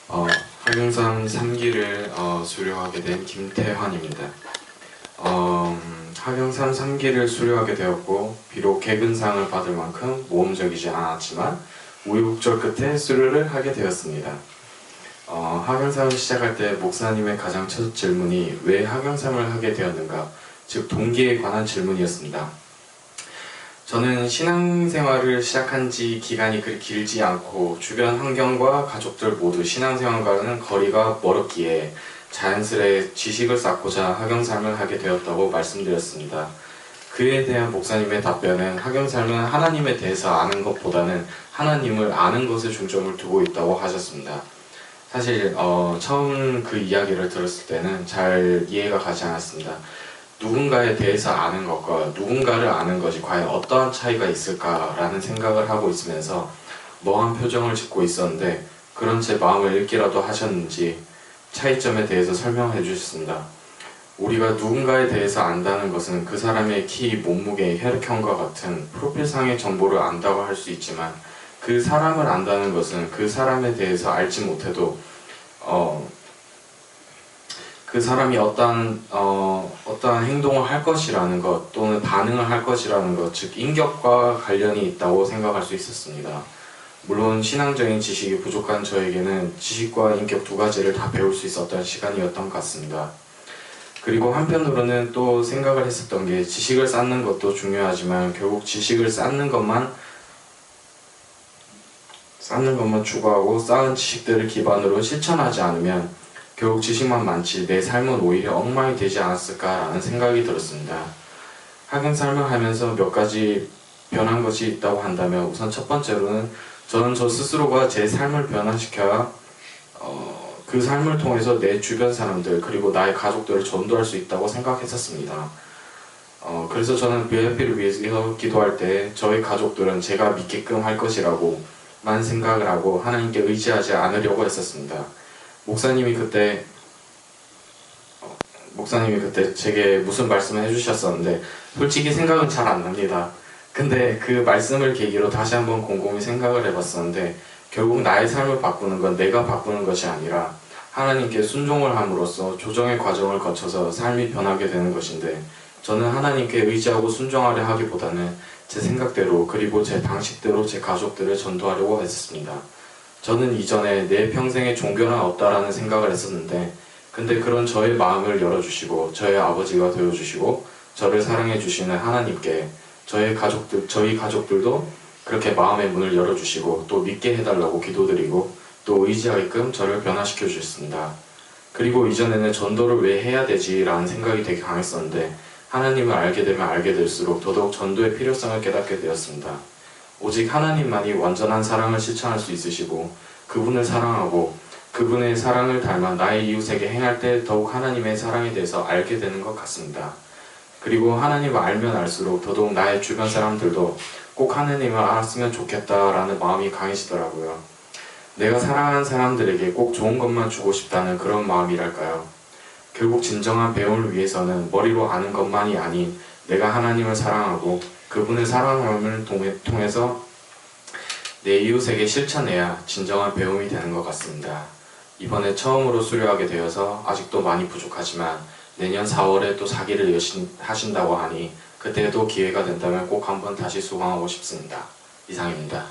어, 학영상 3기를 수료하게 된 김태환입니다. 학영상 3기를 수료하게 되었고 비록 개근상을 받을 만큼 모험적이지 않았지만 우여곡절 끝에 수료를 하게 되었습니다. 학영상을 시작할 때 목사님의 가장 첫 질문이 왜 학영상을 하게 되었는가, 즉 동기에 관한 질문이었습니다. 저는 신앙생활을 시작한 지 기간이 그리 길지 않고 주변 환경과 가족들 모두 신앙생활과는 거리가 멀었기에 자연스레 지식을 쌓고자 학영상을 하게 되었다고 말씀드렸습니다. 그에 대한 목사님의 답변은 학영상은 하나님에 대해서 아는 것보다는 하나님을 아는 것에 중점을 두고 있다고 하셨습니다. 사실 처음 그 이야기를 들었을 때는 잘 이해가 가지 않았습니다. 누군가에 대해서 아는 것과 누군가를 아는 것이 과연 어떠한 차이가 있을까라는 생각을 하고 있으면서 멍한 표정을 짓고 있었는데 그런 제 마음을 읽기라도 하셨는지 차이점에 대해서 설명해 주셨습니다. 우리가 누군가에 대해서 안다는 것은 그 사람의 키, 몸무게, 혈액형과 같은 프로필상의 정보를 안다고 할 수 있지만 그 사람을 안다는 것은 그 사람에 대해서 알지 못해도 그 사람이 어떠한 행동을 할 것이라는 것 또는 반응을 할 것이라는 것, 즉 인격과 관련이 있다고 생각할 수 있었습니다. 물론 신앙적인 지식이 부족한 저에게는 지식과 인격 두 가지를 다 배울 수 있었던 시간이었던 것 같습니다. 그리고 한편으로는 또 생각을 했었던 게 지식을 쌓는 것도 중요하지만 결국 지식을 쌓는 것만 추구하고 쌓은 지식들을 기반으로 실천하지 않으면 결국 지식만 많지 내 삶은 오히려 엉망이 되지 않았을까라는 생각이 들었습니다. 학영상을 하면서 몇 가지 변한 것이 있다고 한다면 우선 첫 번째로는 저는 저 스스로가 제 삶을 변화시켜야 그 삶을 통해서 내 주변 사람들 그리고 나의 가족들을 전도할 수 있다고 생각했었습니다. 그래서 저는 VIP를 위해서 기도할 때 저희 가족들은 제가 믿게끔 할 것이라고만 생각을 하고 하나님께 의지하지 않으려고 했었습니다. 목사님이 그때 제게 무슨 말씀을 해주셨었는데 솔직히 생각은 잘 안 납니다. 근데 그 말씀을 계기로 다시 한번 곰곰이 생각을 해봤었는데 결국 나의 삶을 바꾸는 건 내가 바꾸는 것이 아니라 하나님께 순종을 함으로써 조정의 과정을 거쳐서 삶이 변하게 되는 것인데 저는 하나님께 의지하고 순종하려 하기보다는 제 생각대로 그리고 제 방식대로 제 가족들을 전도하려고 했습니다. 저는 이전에 내 평생에 종교는 없다라는 생각을 했었는데 근데 그런 저의 마음을 열어주시고 저희 아버지가 되어주시고 저를 사랑해 주시는 하나님께 저희 가족들도 그렇게 마음의 문을 열어주시고 또 믿게 해달라고 기도드리고 또 의지하게끔 저를 변화시켜 주셨습니다. 그리고 이전에는 전도를 왜 해야 되지 라는 생각이 되게 강했었는데 하나님을 알게 되면 알게 될수록 더더욱 전도의 필요성을 깨닫게 되었습니다. 오직 하나님만이 완전한 사랑을 실천할 수 있으시고 그분을 사랑하고 그분의 사랑을 닮아 나의 이웃에게 행할 때 더욱 하나님의 사랑에 대해서 알게 되는 것 같습니다. 그리고 하나님을 알면 알수록 더더욱 나의 주변 사람들도 꼭 하나님을 알았으면 좋겠다라는 마음이 강해지더라고요. 내가 사랑하는 사람들에게 꼭 좋은 것만 주고 싶다는 그런 마음이랄까요. 결국 진정한 배움을 위해서는 머리로 아는 것만이 아닌 내가 하나님을 사랑하고 그분의 사랑함을 통해서 내 이웃에게 실천해야 진정한 배움이 되는 것 같습니다. 이번에 처음으로 수료하게 되어서 아직도 많이 부족하지만 내년 4월에 또 4기를 하신다고 하니 그때도 기회가 된다면 꼭 한번 다시 수강하고 싶습니다. 이상입니다.